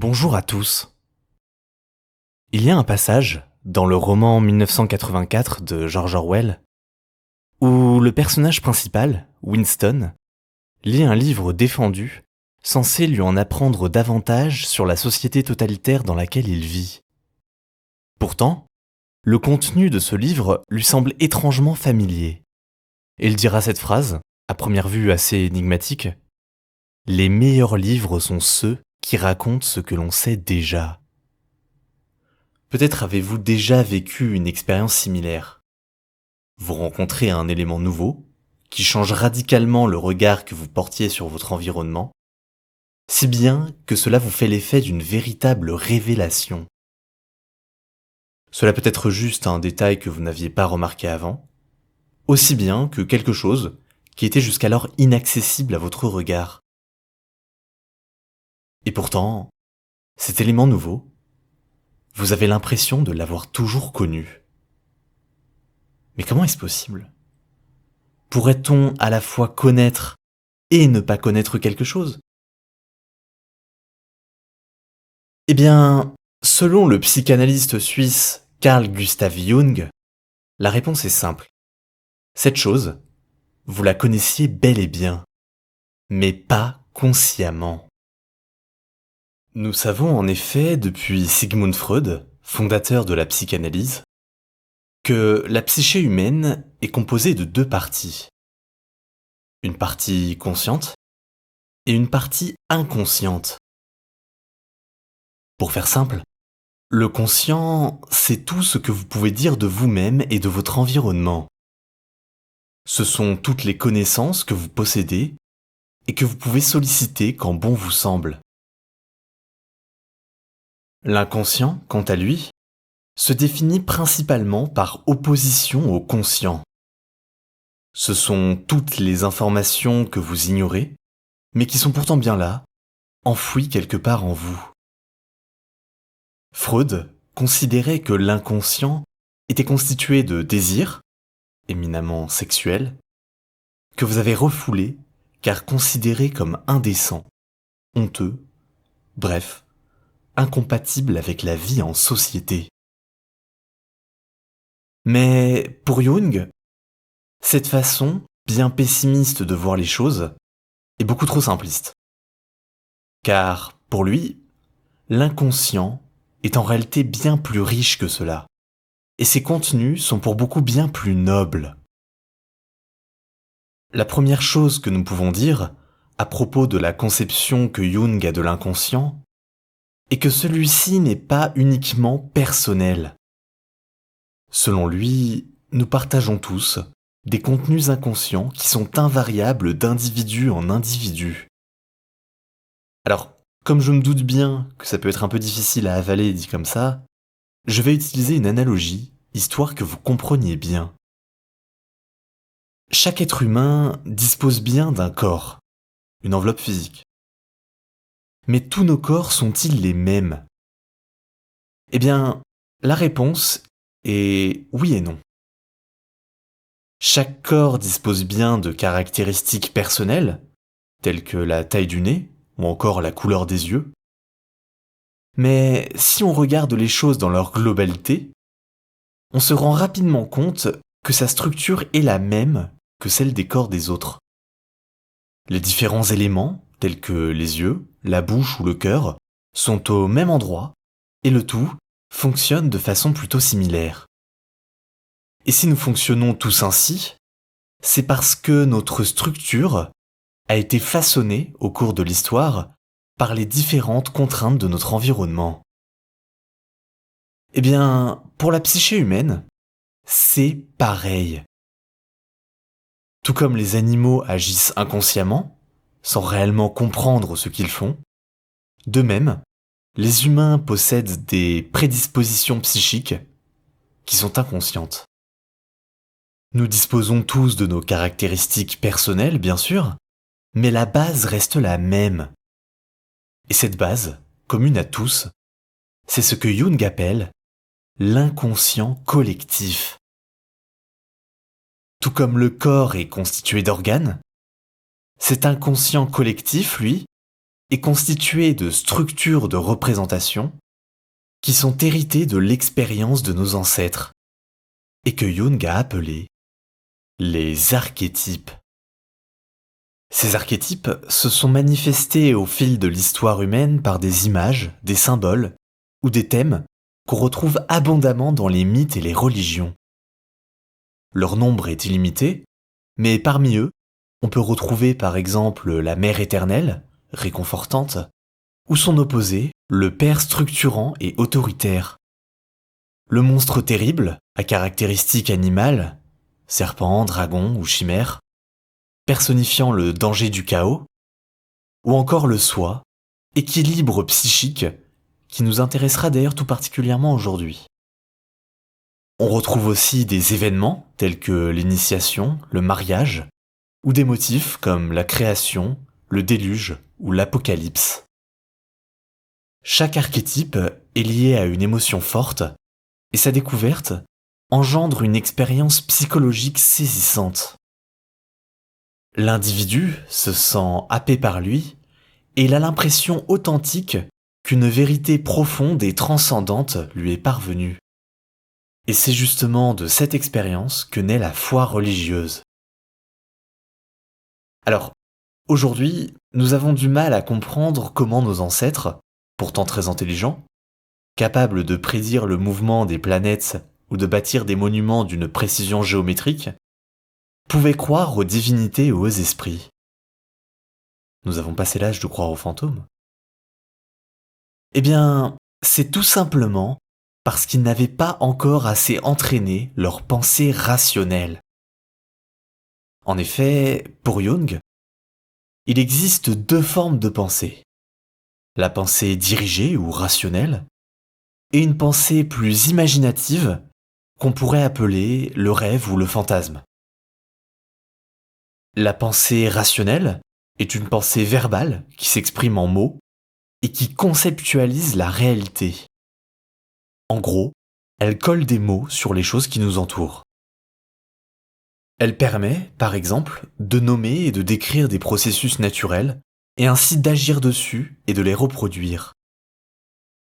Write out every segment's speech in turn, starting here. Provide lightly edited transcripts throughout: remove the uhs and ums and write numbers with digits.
Bonjour à tous. Il y a un passage dans le roman 1984 de George Orwell où le personnage principal, Winston, lit un livre défendu censé lui en apprendre davantage sur la société totalitaire dans laquelle il vit. Pourtant, le contenu de ce livre lui semble étrangement familier. Et il dira cette phrase, à première vue assez énigmatique: « Les meilleurs livres sont ceux qui racontent ce que l'on sait déjà. » Peut-être avez-vous déjà vécu une expérience similaire. Vous rencontrez un élément nouveau, qui change radicalement le regard que vous portiez sur votre environnement, si bien que cela vous fait l'effet d'une véritable révélation. Cela peut être juste un détail que vous n'aviez pas remarqué avant, aussi bien que quelque chose qui était jusqu'alors inaccessible à votre regard. Et pourtant, cet élément nouveau, vous avez l'impression de l'avoir toujours connu. Mais comment est-ce possible ? Pourrait-on à la fois connaître et ne pas connaître quelque chose ? Eh bien, selon le psychanalyste suisse Carl Gustav Jung, la réponse est simple. Cette chose, vous la connaissiez bel et bien, mais pas consciemment. Nous savons en effet depuis Sigmund Freud, fondateur de la psychanalyse, que la psyché humaine est composée de deux parties. Une partie consciente et une partie inconsciente. Pour faire simple, le conscient, c'est tout ce que vous pouvez dire de vous-même et de votre environnement. Ce sont toutes les connaissances que vous possédez et que vous pouvez solliciter quand bon vous semble. L'inconscient, quant à lui, se définit principalement par opposition au conscient. Ce sont toutes les informations que vous ignorez, mais qui sont pourtant bien là, enfouies quelque part en vous. Freud considérait que l'inconscient était constitué de désirs, éminemment sexuels, que vous avez refoulés car considérés comme indécents, honteux, bref, incompatibles avec la vie en société. Mais pour Jung, cette façon bien pessimiste de voir les choses est beaucoup trop simpliste. Car pour lui, l'inconscient est en réalité bien plus riche que cela, et ses contenus sont pour beaucoup bien plus nobles. La première chose que nous pouvons dire à propos de la conception que Jung a de l'inconscient est que celui-ci n'est pas uniquement personnel. Selon lui, nous partageons tous des contenus inconscients qui sont invariables d'individu en individu. Alors, comme je me doute bien que ça peut être un peu difficile à avaler dit comme ça, je vais utiliser une analogie, histoire que vous compreniez bien. Chaque être humain dispose bien d'un corps, une enveloppe physique. Mais tous nos corps sont-ils les mêmes ? Eh bien, la réponse est oui et non. Chaque corps dispose bien de caractéristiques personnelles, telles que la taille du nez ou encore la couleur des yeux. Mais si on regarde les choses dans leur globalité, on se rend rapidement compte que sa structure est la même que celle des corps des autres. Les différents éléments, tels que les yeux, la bouche ou le cœur, sont au même endroit, et le tout fonctionne de façon plutôt similaire. Et si nous fonctionnons tous ainsi, c'est parce que notre structure a été façonnée au cours de l'histoire par les différentes contraintes de notre environnement. Eh bien, pour la psyché humaine, c'est pareil. Tout comme les animaux agissent inconsciemment, sans réellement comprendre ce qu'ils font, de même, les humains possèdent des prédispositions psychiques qui sont inconscientes. Nous disposons tous de nos caractéristiques personnelles, bien sûr, mais la base reste la même. Et cette base, commune à tous, c'est ce que Jung appelle l'inconscient collectif. Tout comme le corps est constitué d'organes, cet inconscient collectif, lui, est constitué de structures de représentation qui sont héritées de l'expérience de nos ancêtres et que Jung a appelées les archétypes. Ces archétypes se sont manifestés au fil de l'histoire humaine par des images, des symboles ou des thèmes qu'on retrouve abondamment dans les mythes et les religions. Leur nombre est illimité, mais parmi eux, on peut retrouver par exemple la mère éternelle, réconfortante, ou son opposé, le père structurant et autoritaire. Le monstre terrible, à caractéristiques animales, serpent, dragon ou chimère, personnifiant le danger du chaos, ou encore le soi, équilibre psychique, qui nous intéressera d'ailleurs tout particulièrement aujourd'hui. On retrouve aussi des événements tels que l'initiation, le mariage, ou des motifs comme la création, le déluge ou l'apocalypse. Chaque archétype est lié à une émotion forte et sa découverte engendre une expérience psychologique saisissante. L'individu se sent happé par lui et il a l'impression authentique qu'une vérité profonde et transcendante lui est parvenue. Et c'est justement de cette expérience que naît la foi religieuse. Alors, aujourd'hui, nous avons du mal à comprendre comment nos ancêtres, pourtant très intelligents, capables de prédire le mouvement des planètes ou de bâtir des monuments d'une précision géométrique, pouvaient croire aux divinités et aux esprits. Nous avons passé l'âge de croire aux fantômes. Eh bien, c'est tout simplement parce qu'ils n'avaient pas encore assez entraîné leur pensée rationnelle. En effet, pour Jung, il existe deux formes de pensée. La pensée dirigée ou rationnelle, et une pensée plus imaginative qu'on pourrait appeler le rêve ou le fantasme. La pensée rationnelle est une pensée verbale qui s'exprime en mots et qui conceptualise la réalité. En gros, elle colle des mots sur les choses qui nous entourent. Elle permet, par exemple, de nommer et de décrire des processus naturels et ainsi d'agir dessus et de les reproduire.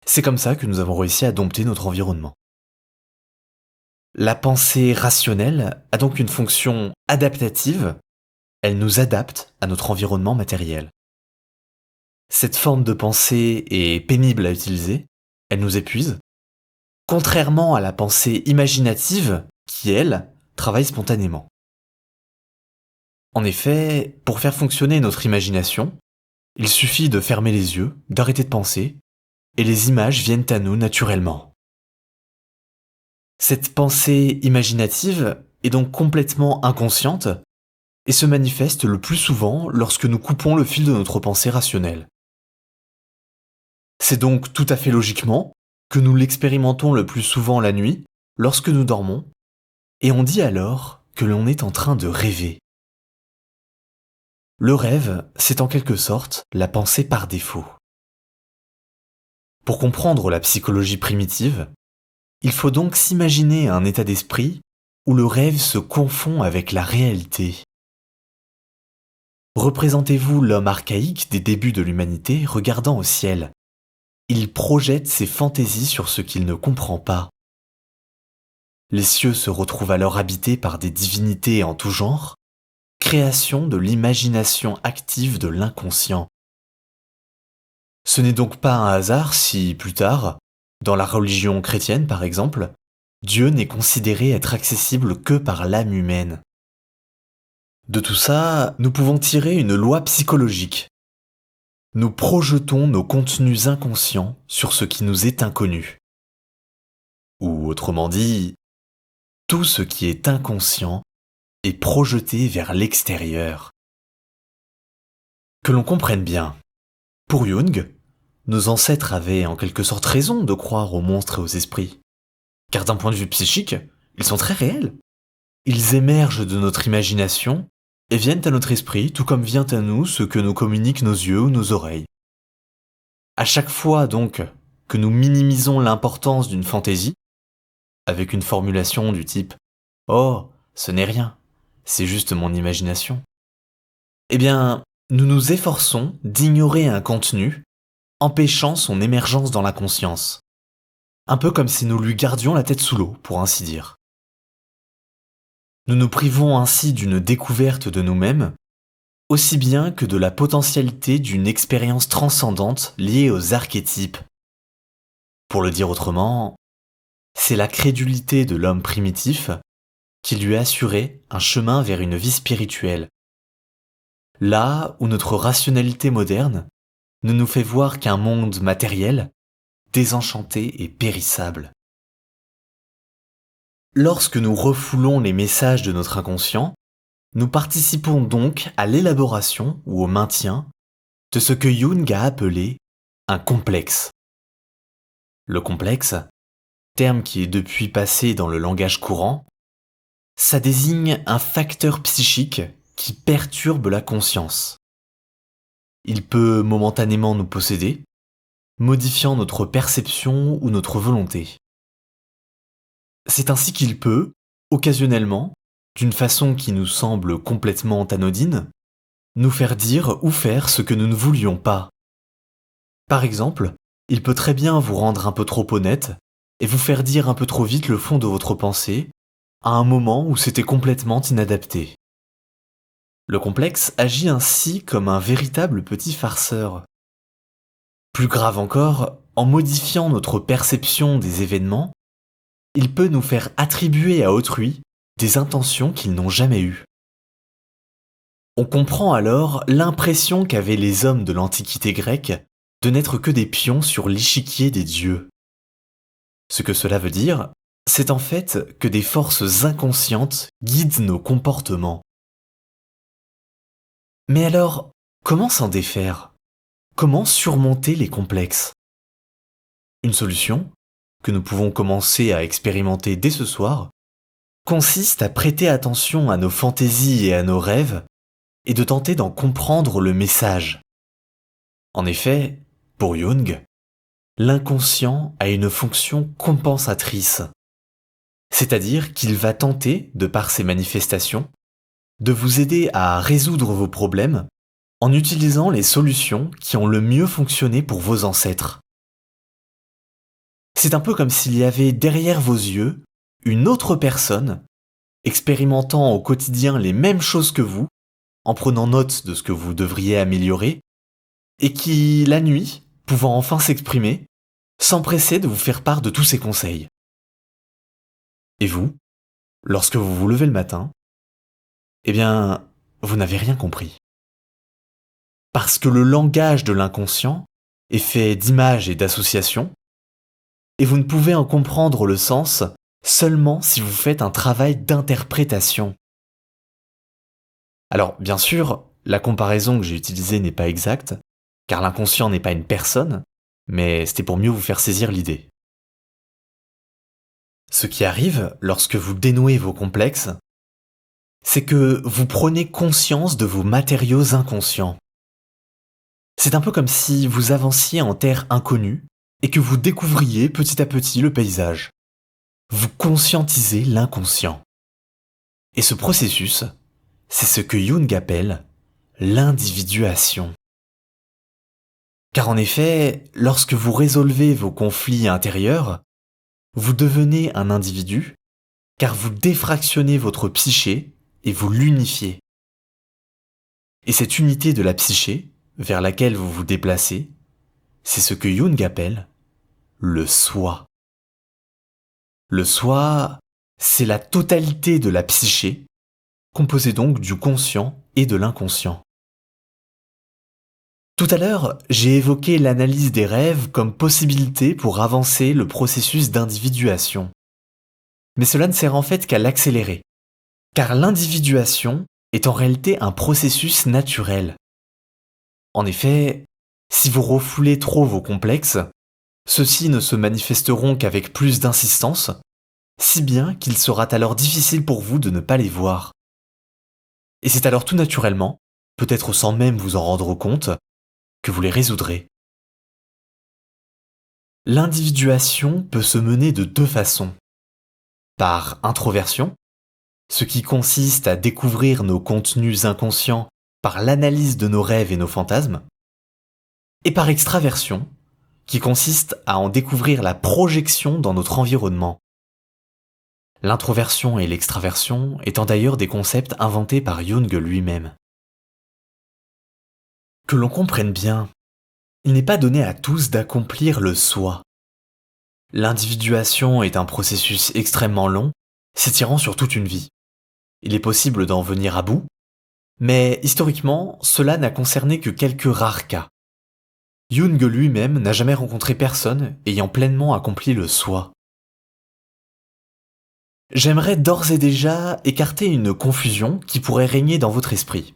C'est comme ça que nous avons réussi à dompter notre environnement. La pensée rationnelle a donc une fonction adaptative, elle nous adapte à notre environnement matériel. Cette forme de pensée est pénible à utiliser, elle nous épuise, contrairement à la pensée imaginative qui, elle, travaille spontanément. En effet, pour faire fonctionner notre imagination, il suffit de fermer les yeux, d'arrêter de penser, et les images viennent à nous naturellement. Cette pensée imaginative est donc complètement inconsciente et se manifeste le plus souvent lorsque nous coupons le fil de notre pensée rationnelle. C'est donc tout à fait logiquement que nous l'expérimentons le plus souvent la nuit, lorsque nous dormons, et on dit alors que l'on est en train de rêver. Le rêve, c'est en quelque sorte la pensée par défaut. Pour comprendre la psychologie primitive, il faut donc s'imaginer un état d'esprit où le rêve se confond avec la réalité. Représentez-vous l'homme archaïque des débuts de l'humanité regardant au ciel. Il projette ses fantaisies sur ce qu'il ne comprend pas. Les cieux se retrouvent alors habités par des divinités en tout genre, création de l'imagination active de l'inconscient. Ce n'est donc pas un hasard si, plus tard, dans la religion chrétienne par exemple, Dieu n'est considéré être accessible que par l'âme humaine. De tout ça, nous pouvons tirer une loi psychologique. Nous projetons nos contenus inconscients sur ce qui nous est inconnu. Ou autrement dit, tout ce qui est inconscient est projeté vers l'extérieur. Que l'on comprenne bien, pour Jung, nos ancêtres avaient en quelque sorte raison de croire aux monstres et aux esprits. Car d'un point de vue psychique, ils sont très réels. Ils émergent de notre imagination et viennent à notre esprit tout comme vient à nous ce que nous communiquent nos yeux ou nos oreilles. À chaque fois donc que nous minimisons l'importance d'une fantaisie, avec une formulation du type « Oh, ce n'est rien, c'est juste mon imagination », eh bien, nous nous efforçons d'ignorer un contenu, empêchant son émergence dans la conscience. Un peu comme si nous lui gardions la tête sous l'eau, pour ainsi dire. Nous nous privons ainsi d'une découverte de nous-mêmes, aussi bien que de la potentialité d'une expérience transcendante liée aux archétypes. Pour le dire autrement, c'est la crédulité de l'homme primitif qui lui assurait un chemin vers une vie spirituelle. Là où notre rationalité moderne ne nous fait voir qu'un monde matériel, désenchanté et périssable. Lorsque nous refoulons les messages de notre inconscient, nous participons donc à l'élaboration ou au maintien de ce que Jung a appelé un complexe. Le complexe, terme qui est depuis passé dans le langage courant, ça désigne un facteur psychique qui perturbe la conscience. Il peut momentanément nous posséder, modifiant notre perception ou notre volonté. C'est ainsi qu'il peut, occasionnellement, d'une façon qui nous semble complètement anodine, nous faire dire ou faire ce que nous ne voulions pas. Par exemple, il peut très bien vous rendre un peu trop honnête et vous faire dire un peu trop vite le fond de votre pensée à un moment où c'était complètement inadapté. Le complexe agit ainsi comme un véritable petit farceur. Plus grave encore, en modifiant notre perception des événements, il peut nous faire attribuer à autrui des intentions qu'ils n'ont jamais eues. On comprend alors l'impression qu'avaient les hommes de l'Antiquité grecque de n'être que des pions sur l'échiquier des dieux. Ce que cela veut dire, c'est en fait que des forces inconscientes guident nos comportements. Mais alors, comment s'en défaire ? Comment surmonter les complexes ? Une solution, que nous pouvons commencer à expérimenter dès ce soir, consiste à prêter attention à nos fantaisies et à nos rêves et de tenter d'en comprendre le message. En effet, pour Jung, l'inconscient a une fonction compensatrice, c'est-à-dire qu'il va tenter, de par ses manifestations, de vous aider à résoudre vos problèmes en utilisant les solutions qui ont le mieux fonctionné pour vos ancêtres. C'est un peu comme s'il y avait derrière vos yeux une autre personne expérimentant au quotidien les mêmes choses que vous, en prenant note de ce que vous devriez améliorer, et qui, la nuit, pouvant enfin s'exprimer, s'empressait de vous faire part de tous ses conseils. Et vous, lorsque vous vous levez le matin, eh bien, vous n'avez rien compris. Parce que le langage de l'inconscient est fait d'images et d'associations, et vous ne pouvez en comprendre le sens seulement si vous faites un travail d'interprétation. Alors, bien sûr, la comparaison que j'ai utilisée n'est pas exacte, car l'inconscient n'est pas une personne, mais c'était pour mieux vous faire saisir l'idée. Ce qui arrive lorsque vous dénouez vos complexes, c'est que vous prenez conscience de vos matériaux inconscients. C'est un peu comme si vous avanciez en terre inconnue et que vous découvriez petit à petit le paysage. Vous conscientisez l'inconscient. Et ce processus, c'est ce que Jung appelle l'individuation. Car en effet, lorsque vous résolvez vos conflits intérieurs, vous devenez un individu, car vous défractionnez votre psyché et vous l'unifiez. Et cette unité de la psyché, vers laquelle vous vous déplacez, c'est ce que Jung appelle le soi. Le soi, c'est la totalité de la psyché, composée donc du conscient et de l'inconscient. Tout à l'heure, j'ai évoqué l'analyse des rêves comme possibilité pour avancer le processus d'individuation. Mais cela ne sert en fait qu'à l'accélérer, car l'individuation est en réalité un processus naturel. En effet, si vous refoulez trop vos complexes, ceux-ci ne se manifesteront qu'avec plus d'insistance, si bien qu'il sera alors difficile pour vous de ne pas les voir. Et c'est alors tout naturellement, peut-être sans même vous en rendre compte, que vous les résoudrez. L'individuation peut se mener de deux façons. Par introversion, ce qui consiste à découvrir nos contenus inconscients par l'analyse de nos rêves et nos fantasmes, et par extraversion, qui consiste à en découvrir la projection dans notre environnement. L'introversion et l'extraversion étant d'ailleurs des concepts inventés par Jung lui-même. Que l'on comprenne bien, il n'est pas donné à tous d'accomplir le soi. L'individuation est un processus extrêmement long, s'étirant sur toute une vie. Il est possible d'en venir à bout, mais historiquement, cela n'a concerné que quelques rares cas. Jung lui-même n'a jamais rencontré personne ayant pleinement accompli le soi. J'aimerais d'ores et déjà écarter une confusion qui pourrait régner dans votre esprit.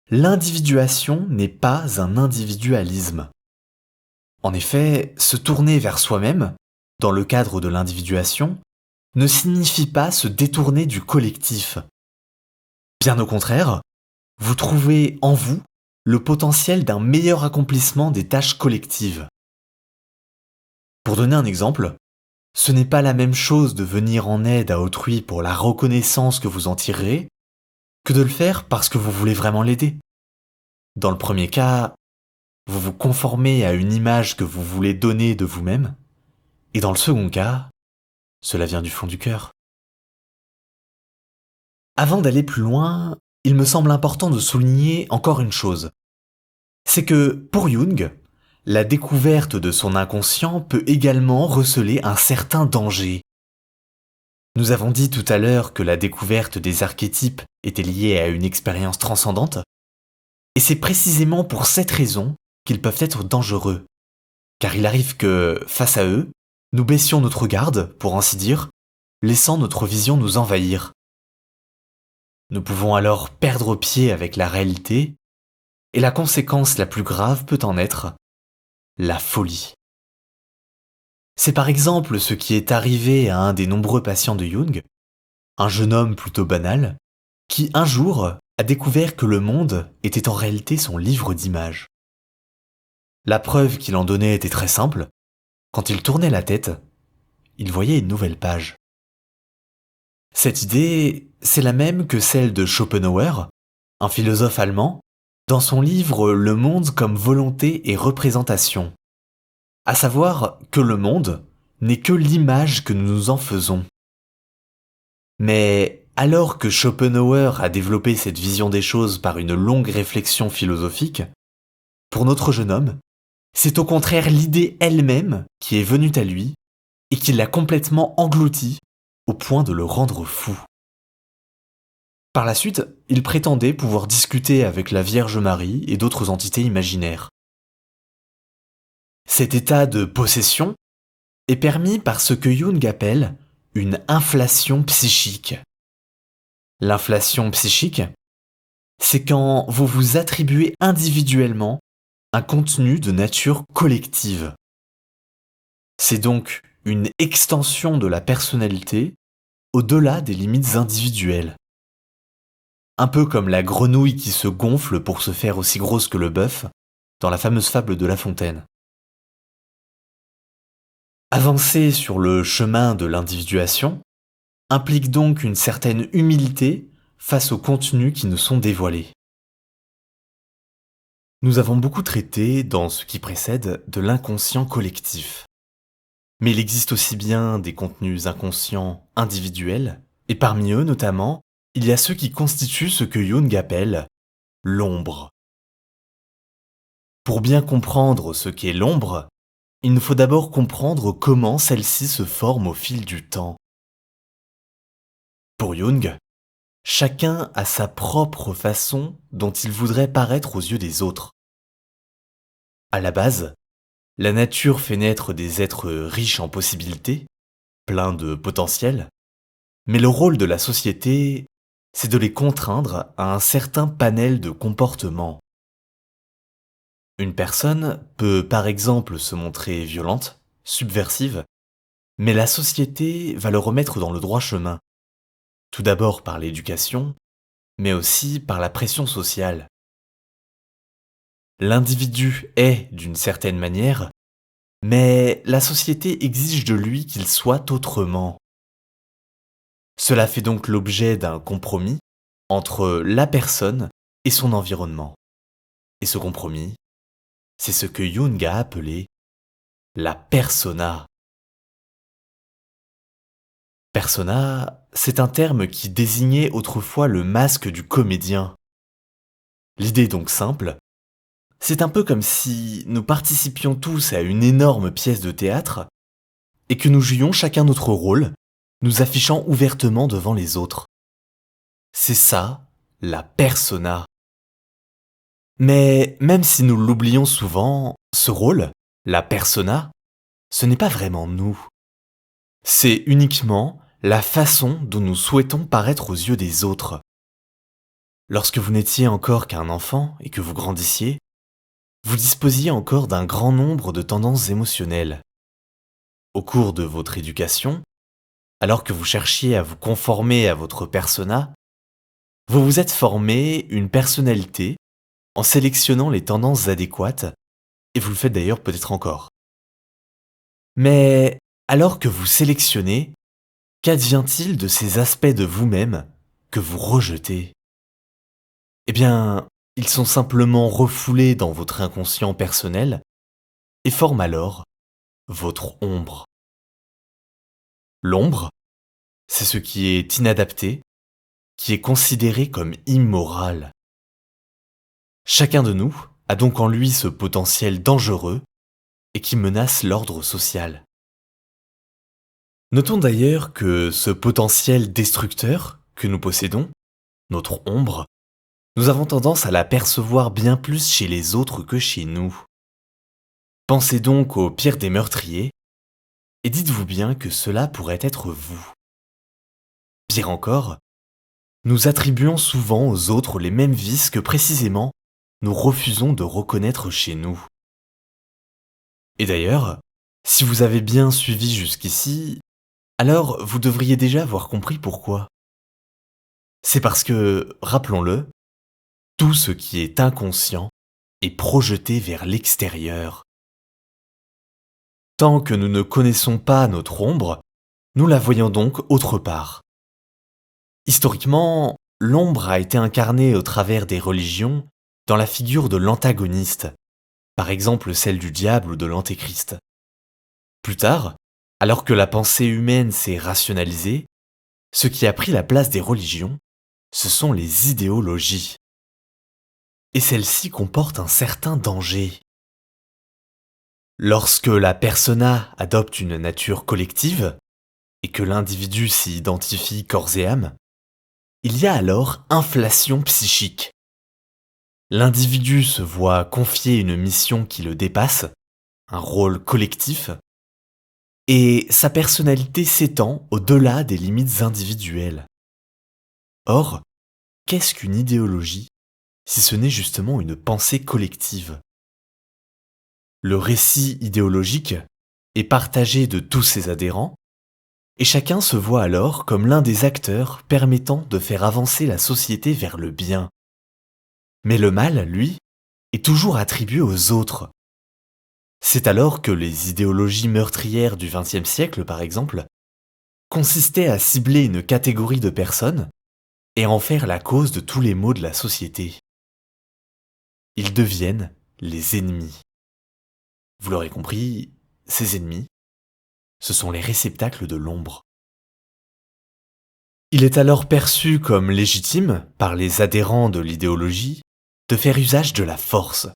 L'individuation n'est pas un individualisme. En effet, se tourner vers soi-même, dans le cadre de l'individuation, ne signifie pas se détourner du collectif. Bien au contraire, vous trouvez en vous le potentiel d'un meilleur accomplissement des tâches collectives. Pour donner un exemple, ce n'est pas la même chose de venir en aide à autrui pour la reconnaissance que vous en tirerez, que de le faire parce que vous voulez vraiment l'aider. Dans le premier cas, vous vous conformez à une image que vous voulez donner de vous-même, et dans le second cas, cela vient du fond du cœur. Avant d'aller plus loin, il me semble important de souligner encore une chose. C'est que, pour Jung, la découverte de son inconscient peut également receler un certain danger. Nous avons dit tout à l'heure que la découverte des archétypes était liée à une expérience transcendante, et c'est précisément pour cette raison qu'ils peuvent être dangereux. Car il arrive que, face à eux, nous baissions notre garde, pour ainsi dire, laissant notre vision nous envahir. Nous pouvons alors perdre pied avec la réalité, et la conséquence la plus grave peut en être la folie. C'est par exemple ce qui est arrivé à un des nombreux patients de Jung, un jeune homme plutôt banal, qui un jour a découvert que le monde était en réalité son livre d'images. La preuve qu'il en donnait était très simple. Quand il tournait la tête, il voyait une nouvelle page. Cette idée, c'est la même que celle de Schopenhauer, un philosophe allemand, dans son livre Le monde comme volonté et représentation. À savoir que le monde n'est que l'image que nous nous en faisons. Mais alors que Schopenhauer a développé cette vision des choses par une longue réflexion philosophique, pour notre jeune homme, c'est au contraire l'idée elle-même qui est venue à lui et qui l'a complètement englouti au point de le rendre fou. Par la suite, il prétendait pouvoir discuter avec la Vierge Marie et d'autres entités imaginaires. Cet état de possession est permis par ce que Jung appelle une inflation psychique. L'inflation psychique, c'est quand vous vous attribuez individuellement un contenu de nature collective. C'est donc une extension de la personnalité au-delà des limites individuelles. Un peu comme la grenouille qui se gonfle pour se faire aussi grosse que le bœuf dans la fameuse fable de La Fontaine. Avancer sur le chemin de l'individuation implique donc une certaine humilité face aux contenus qui nous sont dévoilés. Nous avons beaucoup traité, dans ce qui précède, de l'inconscient collectif. Mais il existe aussi bien des contenus inconscients individuels, et parmi eux notamment, il y a ceux qui constituent ce que Jung appelle l'ombre. Pour bien comprendre ce qu'est l'ombre, il nous faut d'abord comprendre comment celle-ci se forme au fil du temps. Pour Jung, chacun a sa propre façon dont il voudrait paraître aux yeux des autres. À la base, la nature fait naître des êtres riches en possibilités, pleins de potentiel, mais le rôle de la société, c'est de les contraindre à un certain panel de comportements. Une personne peut par exemple se montrer violente, subversive, mais la société va le remettre dans le droit chemin. Tout d'abord par l'éducation, mais aussi par la pression sociale. L'individu est d'une certaine manière, mais la société exige de lui qu'il soit autrement. Cela fait donc l'objet d'un compromis entre la personne et son environnement. Et ce compromis, c'est ce que Jung a appelé la persona. Persona, c'est un terme qui désignait autrefois le masque du comédien. L'idée est donc simple, c'est un peu comme si nous participions tous à une énorme pièce de théâtre et que nous jouions chacun notre rôle, nous affichant ouvertement devant les autres. C'est ça, la persona. Mais même si nous l'oublions souvent, ce rôle, la persona, ce n'est pas vraiment nous. C'est uniquement la façon dont nous souhaitons paraître aux yeux des autres. Lorsque vous n'étiez encore qu'un enfant et que vous grandissiez, vous disposiez encore d'un grand nombre de tendances émotionnelles. Au cours de votre éducation, alors que vous cherchiez à vous conformer à votre persona, vous vous êtes formé une personnalité en sélectionnant les tendances adéquates, et vous le faites d'ailleurs peut-être encore. Mais alors que vous sélectionnez, qu'advient-il de ces aspects de vous-même que vous rejetez? Eh bien, ils sont simplement refoulés dans votre inconscient personnel et forment alors votre ombre. L'ombre, c'est ce qui est inadapté, qui est considéré comme immoral. Chacun de nous a donc en lui ce potentiel dangereux et qui menace l'ordre social. Notons d'ailleurs que ce potentiel destructeur que nous possédons, notre ombre, nous avons tendance à l'apercevoir bien plus chez les autres que chez nous. Pensez donc au pire des meurtriers et dites-vous bien que cela pourrait être vous. Pire encore, nous attribuons souvent aux autres les mêmes vices que précisément nous refusons de reconnaître chez nous. Et d'ailleurs, si vous avez bien suivi jusqu'ici, alors vous devriez déjà avoir compris pourquoi. C'est parce que, rappelons-le, tout ce qui est inconscient est projeté vers l'extérieur. Tant que nous ne connaissons pas notre ombre, nous la voyons donc autre part. Historiquement, l'ombre a été incarnée au travers des religions dans la figure de l'antagoniste, par exemple celle du diable ou de l'antéchrist. Plus tard, alors que la pensée humaine s'est rationalisée, ce qui a pris la place des religions, ce sont les idéologies. Et celles-ci comportent un certain danger. Lorsque la persona adopte une nature collective, et que l'individu s'y identifie corps et âme, il y a alors inflation psychique. L'individu se voit confier une mission qui le dépasse, un rôle collectif, et sa personnalité s'étend au-delà des limites individuelles. Or, qu'est-ce qu'une idéologie si ce n'est justement une pensée collective? Le récit idéologique est partagé de tous ses adhérents, et chacun se voit alors comme l'un des acteurs permettant de faire avancer la société vers le bien. Mais le mal, lui, est toujours attribué aux autres. C'est alors que les idéologies meurtrières du XXe siècle, par exemple, consistaient à cibler une catégorie de personnes et en faire la cause de tous les maux de la société. Ils deviennent les ennemis. Vous l'aurez compris, ces ennemis, ce sont les réceptacles de l'ombre. Il est alors perçu comme légitime, par les adhérents de l'idéologie, de faire usage de la force.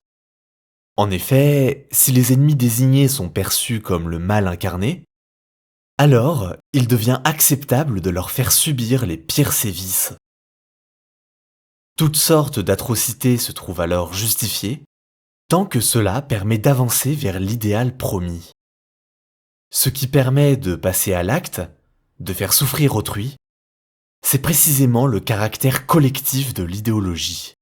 En effet, si les ennemis désignés sont perçus comme le mal incarné, alors il devient acceptable de leur faire subir les pires sévices. Toutes sortes d'atrocités se trouvent alors justifiées, tant que cela permet d'avancer vers l'idéal promis. Ce qui permet de passer à l'acte, de faire souffrir autrui, c'est précisément le caractère collectif de l'idéologie.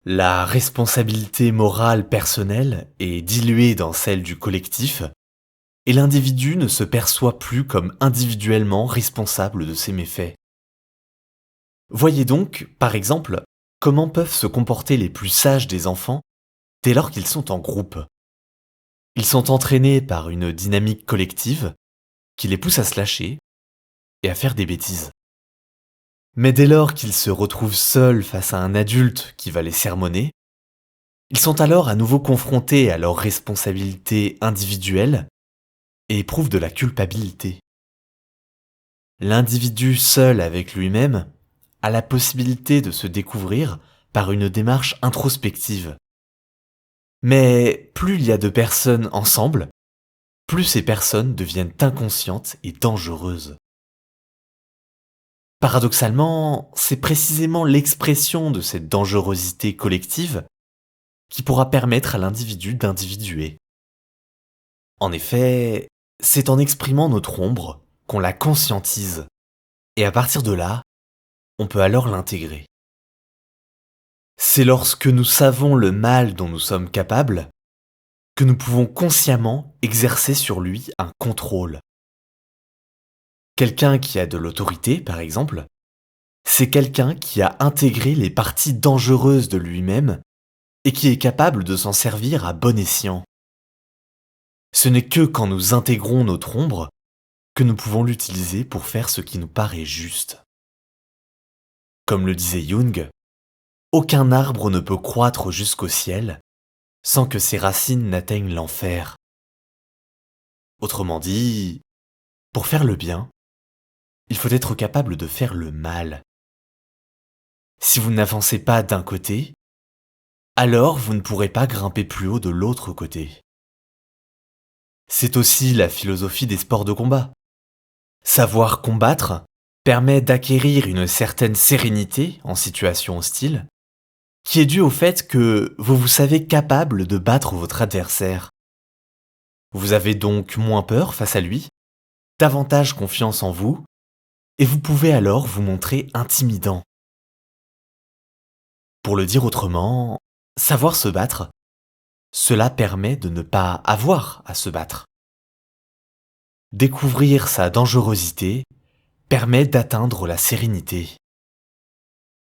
La responsabilité morale personnelle est diluée dans celle du collectif, et l'individu ne se perçoit plus comme individuellement responsable de ses méfaits. Voyez donc, par exemple, comment peuvent se comporter les plus sages des enfants dès lors qu'ils sont en groupe. Ils sont entraînés par une dynamique collective qui les pousse à se lâcher et à faire des bêtises. Mais dès lors qu'ils se retrouvent seuls face à un adulte qui va les sermonner, ils sont alors à nouveau confrontés à leurs responsabilités individuelles et éprouvent de la culpabilité. L'individu seul avec lui-même a la possibilité de se découvrir par une démarche introspective. Mais plus il y a de personnes ensemble, plus ces personnes deviennent inconscientes et dangereuses. Paradoxalement, c'est précisément l'expression de cette dangerosité collective qui pourra permettre à l'individu d'individuer. En effet, c'est en exprimant notre ombre qu'on la conscientise, et à partir de là, on peut alors l'intégrer. C'est lorsque nous savons le mal dont nous sommes capables que nous pouvons consciemment exercer sur lui un contrôle. Quelqu'un qui a de l'autorité, par exemple, c'est quelqu'un qui a intégré les parties dangereuses de lui-même et qui est capable de s'en servir à bon escient. Ce n'est que quand nous intégrons notre ombre que nous pouvons l'utiliser pour faire ce qui nous paraît juste. Comme le disait Jung, aucun arbre ne peut croître jusqu'au ciel sans que ses racines n'atteignent l'enfer. Autrement dit, pour faire le bien, il faut être capable de faire le mal. Si vous n'avancez pas d'un côté, alors vous ne pourrez pas grimper plus haut de l'autre côté. C'est aussi la philosophie des sports de combat. Savoir combattre permet d'acquérir une certaine sérénité en situation hostile, qui est due au fait que vous vous savez capable de battre votre adversaire. Vous avez donc moins peur face à lui, davantage confiance en vous, et vous pouvez alors vous montrer intimidant. Pour le dire autrement, savoir se battre, cela permet de ne pas avoir à se battre. Découvrir sa dangerosité permet d'atteindre la sérénité.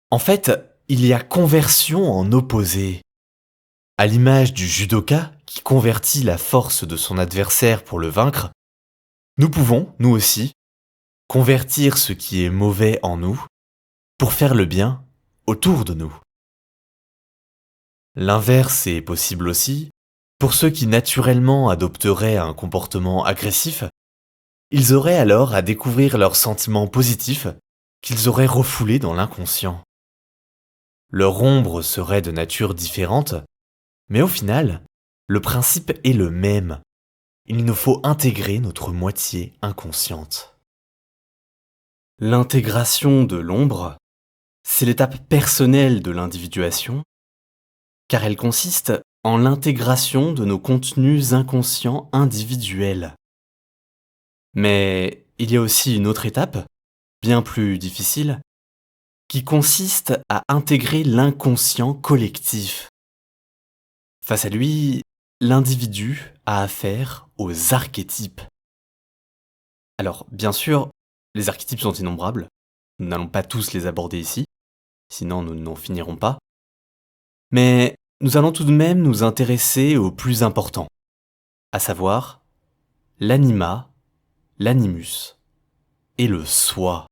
En fait, il y a conversion en opposé. À l'image du judoka qui convertit la force de son adversaire pour le vaincre, nous pouvons, nous aussi, convertir ce qui est mauvais en nous pour faire le bien autour de nous. L'inverse est possible aussi. Pour ceux qui naturellement adopteraient un comportement agressif, ils auraient alors à découvrir leurs sentiments positifs qu'ils auraient refoulés dans l'inconscient. Leur ombre serait de nature différente, mais au final, le principe est le même. Il nous faut intégrer notre moitié inconsciente. L'intégration de l'ombre, c'est l'étape personnelle de l'individuation, car elle consiste en l'intégration de nos contenus inconscients individuels. Mais il y a aussi une autre étape, bien plus difficile, qui consiste à intégrer l'inconscient collectif. Face à lui, l'individu a affaire aux archétypes. Alors, bien sûr, les archétypes sont innombrables, nous n'allons pas tous les aborder ici, sinon nous n'en finirons pas. Mais nous allons tout de même nous intéresser au plus important, à savoir l'anima, l'animus et le soi.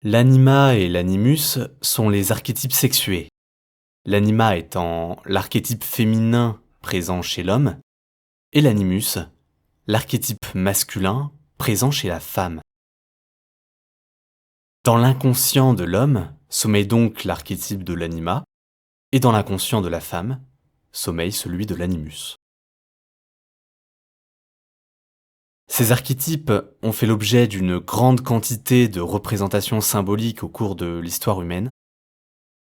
L'anima et l'animus sont les archétypes sexués. L'anima étant l'archétype féminin présent chez l'homme, et l'animus, l'archétype masculin présent chez la femme. Dans l'inconscient de l'homme sommeille donc l'archétype de l'anima, et dans l'inconscient de la femme sommeille celui de l'animus. Ces archétypes ont fait l'objet d'une grande quantité de représentations symboliques au cours de l'histoire humaine.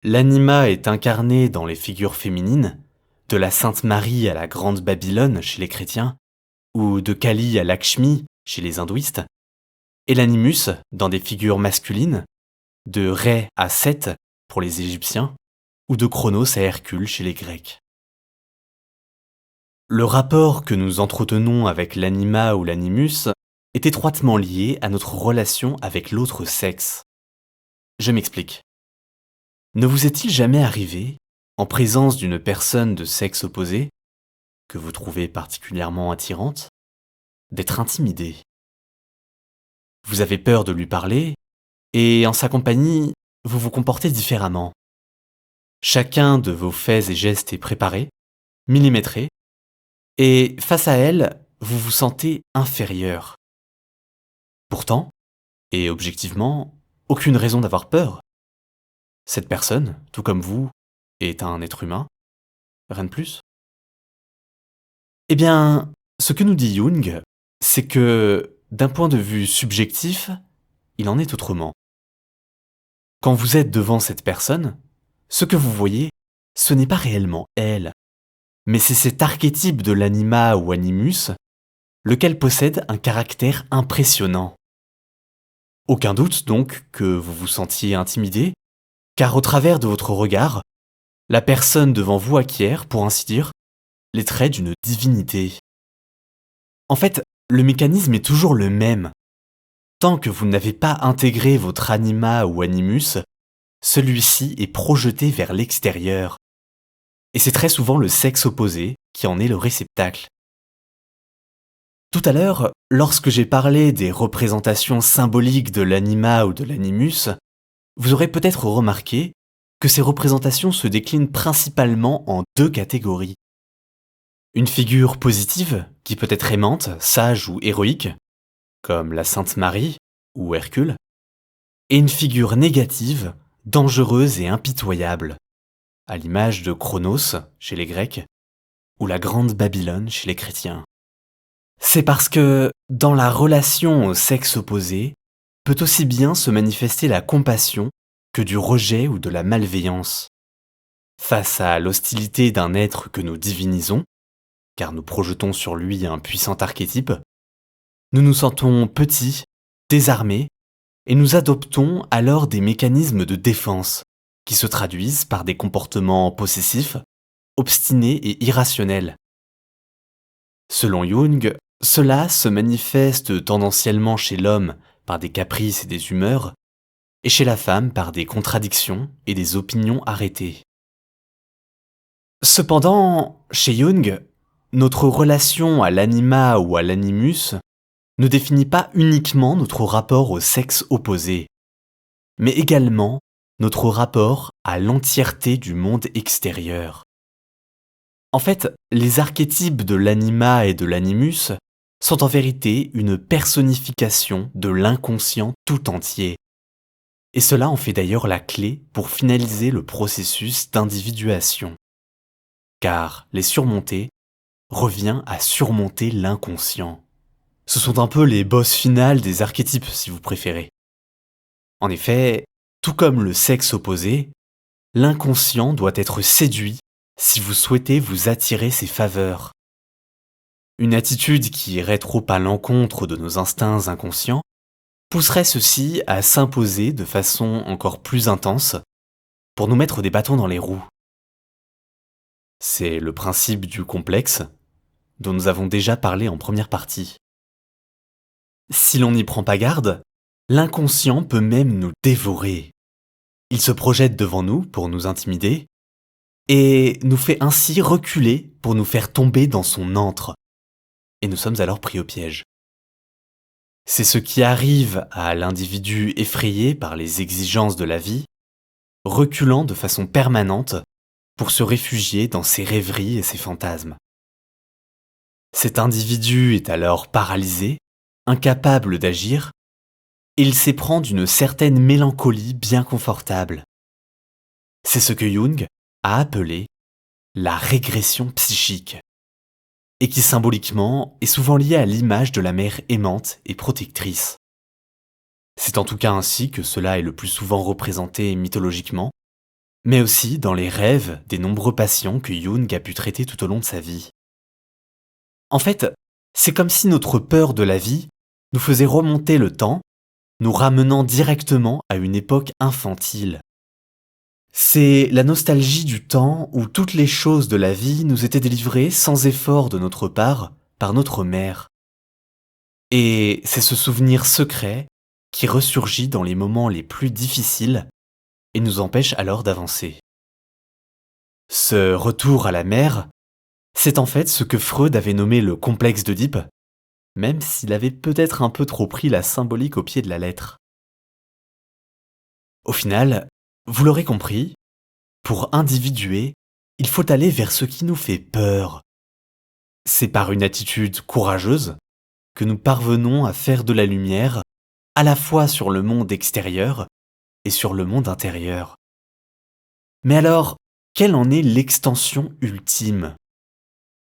L'anima est incarné dans les figures féminines, de la Sainte Marie à la Grande Babylone chez les chrétiens, ou de Kali à Lakshmi chez les hindouistes, et l'animus dans des figures masculines, de Ré à Seth pour les Égyptiens, ou de Chronos à Hercule chez les Grecs. Le rapport que nous entretenons avec l'anima ou l'animus est étroitement lié à notre relation avec l'autre sexe. Je m'explique. Ne vous est-il jamais arrivé, en présence d'une personne de sexe opposé, que vous trouvez particulièrement attirante, d'être intimidé? Vous avez peur de lui parler, Et en sa compagnie, vous vous comportez différemment. Chacun de vos faits et gestes est préparé, millimétré, et face à elle, vous vous sentez inférieur. Pourtant, et objectivement, aucune raison d'avoir peur. Cette personne, tout comme vous, est un être humain, rien de plus. Eh bien, ce que nous dit Jung, c'est que, d'un point de vue subjectif, il en est autrement. Quand vous êtes devant cette personne, ce que vous voyez, ce n'est pas réellement elle, mais c'est cet archétype de l'anima ou animus, lequel possède un caractère impressionnant. Aucun doute donc que vous vous sentiez intimidé, car au travers de votre regard, la personne devant vous acquiert, pour ainsi dire, les traits d'une divinité. En fait, le mécanisme est toujours le même. Tant que vous n'avez pas intégré votre anima ou animus, celui-ci est projeté vers l'extérieur. Et c'est très souvent le sexe opposé qui en est le réceptacle. Tout à l'heure, lorsque j'ai parlé des représentations symboliques de l'anima ou de l'animus, vous aurez peut-être remarqué que ces représentations se déclinent principalement en deux catégories. Une figure positive, qui peut être aimante, sage ou héroïque, comme la Sainte Marie ou Hercule, et une figure négative, dangereuse et impitoyable, à l'image de Chronos chez les Grecs ou la Grande Babylone chez les chrétiens. C'est parce que, dans la relation au sexe opposé, peut aussi bien se manifester la compassion que du rejet ou de la malveillance. Face à l'hostilité d'un être que nous divinisons, car nous projetons sur lui un puissant archétype, nous nous sentons petits, désarmés, et nous adoptons alors des mécanismes de défense qui se traduisent par des comportements possessifs, obstinés et irrationnels. Selon Jung, cela se manifeste tendanciellement chez l'homme par des caprices et des humeurs, et chez la femme par des contradictions et des opinions arrêtées. Cependant, chez Jung, notre relation à l'anima ou à l'animus ne définit pas uniquement notre rapport au sexe opposé, mais également notre rapport à l'entièreté du monde extérieur. En fait, les archétypes de l'anima et de l'animus sont en vérité une personnification de l'inconscient tout entier. Et cela en fait d'ailleurs la clé pour finaliser le processus d'individuation. Car les surmonter revient à surmonter l'inconscient. Ce sont un peu les boss finales des archétypes, si vous préférez. En effet, tout comme le sexe opposé, l'inconscient doit être séduit si vous souhaitez vous attirer ses faveurs. Une attitude qui irait trop à l'encontre de nos instincts inconscients pousserait ceux-ci à s'imposer de façon encore plus intense pour nous mettre des bâtons dans les roues. C'est le principe du complexe dont nous avons déjà parlé en première partie. Si l'on n'y prend pas garde, l'inconscient peut même nous dévorer. Il se projette devant nous pour nous intimider et nous fait ainsi reculer pour nous faire tomber dans son antre. Et nous sommes alors pris au piège. C'est ce qui arrive à l'individu effrayé par les exigences de la vie, reculant de façon permanente pour se réfugier dans ses rêveries et ses fantasmes. Cet individu est alors paralysé, incapable d'agir, et il s'éprend d'une certaine mélancolie bien confortable. C'est ce que Jung a appelé la régression psychique, et qui symboliquement est souvent liée à l'image de la mère aimante et protectrice. C'est en tout cas ainsi que cela est le plus souvent représenté mythologiquement, mais aussi dans les rêves des nombreux patients que Jung a pu traiter tout au long de sa vie. En fait, c'est comme si notre peur de la vie nous faisait remonter le temps, nous ramenant directement à une époque infantile. C'est la nostalgie du temps où toutes les choses de la vie nous étaient délivrées sans effort de notre part par notre mère. Et c'est ce souvenir secret qui ressurgit dans les moments les plus difficiles et nous empêche alors d'avancer. Ce retour à la mère, c'est en fait ce que Freud avait nommé le complexe d'Oedipe, même s'il avait peut-être un peu trop pris la symbolique au pied de la lettre. Au final, vous l'aurez compris, pour individuer, il faut aller vers ce qui nous fait peur. C'est par une attitude courageuse que nous parvenons à faire de la lumière à la fois sur le monde extérieur et sur le monde intérieur. Mais alors, quelle en est l'extension ultime?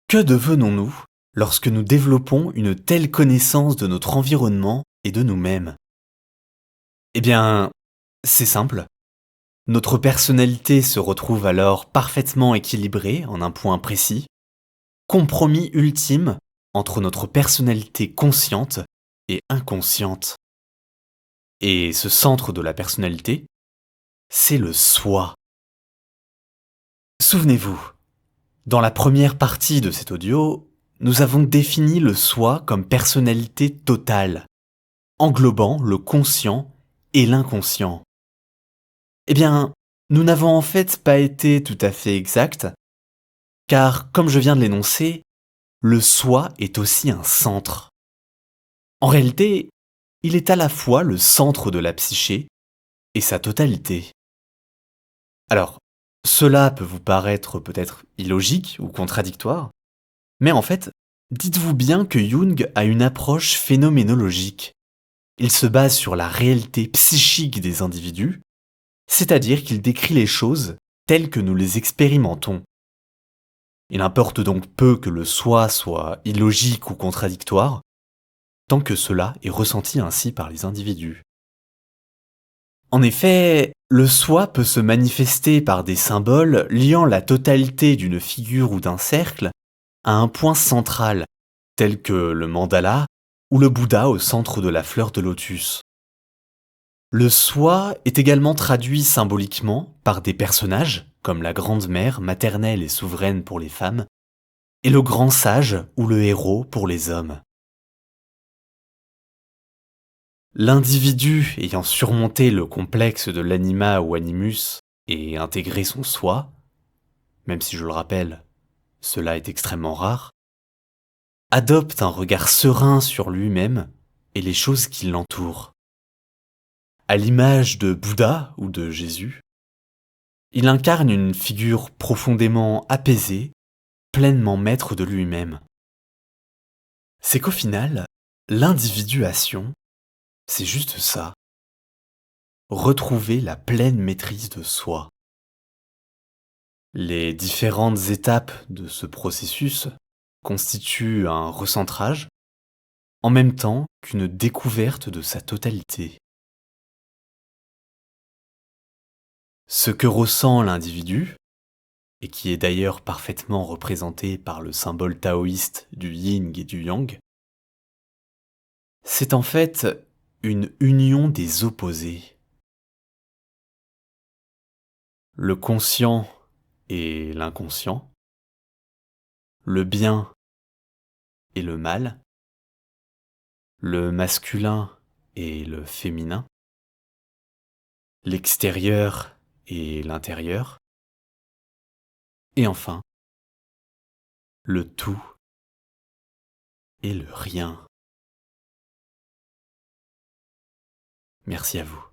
Que devenons-nous lorsque nous développons une telle connaissance de notre environnement et de nous-mêmes? Eh bien, c'est simple. Notre personnalité se retrouve alors parfaitement équilibrée en un point précis, compromis ultime entre notre personnalité consciente et inconsciente. Et ce centre de la personnalité, c'est le soi. Souvenez-vous, dans la première partie de cet audio, nous avons défini le soi comme personnalité totale, englobant le conscient et l'inconscient. Eh bien, nous n'avons en fait pas été tout à fait exacts, car comme je viens de l'énoncer, le soi est aussi un centre. En réalité, il est à la fois le centre de la psyché et sa totalité. Alors, cela peut vous paraître peut-être illogique ou contradictoire, mais en fait, dites-vous bien que Jung a une approche phénoménologique. Il se base sur la réalité psychique des individus, c'est-à-dire qu'il décrit les choses telles que nous les expérimentons. Il importe donc peu que le soi soit illogique ou contradictoire, tant que cela est ressenti ainsi par les individus. En effet, le soi peut se manifester par des symboles liant la totalité d'une figure ou d'un cercle à un point central, tel que le mandala ou le Bouddha au centre de la fleur de lotus. Le soi est également traduit symboliquement par des personnages, comme la grande mère maternelle et souveraine pour les femmes, et le grand sage ou le héros pour les hommes. L'individu ayant surmonté le complexe de l'anima ou animus et intégré son soi, même si je le rappelle, cela est extrêmement rare, adopte un regard serein sur lui-même et les choses qui l'entourent. À l'image de Bouddha ou de Jésus, il incarne une figure profondément apaisée, pleinement maître de lui-même. C'est qu'au final, l'individuation, c'est juste ça. Retrouver la pleine maîtrise de soi. Les différentes étapes de ce processus constituent un recentrage, en même temps qu'une découverte de sa totalité. Ce que ressent l'individu, et qui est d'ailleurs parfaitement représenté par le symbole taoïste du yin et du yang, c'est en fait une union des opposés. Le conscient et l'inconscient, le bien et le mal, le masculin et le féminin, l'extérieur et l'intérieur, et enfin, le tout et le rien. Merci à vous.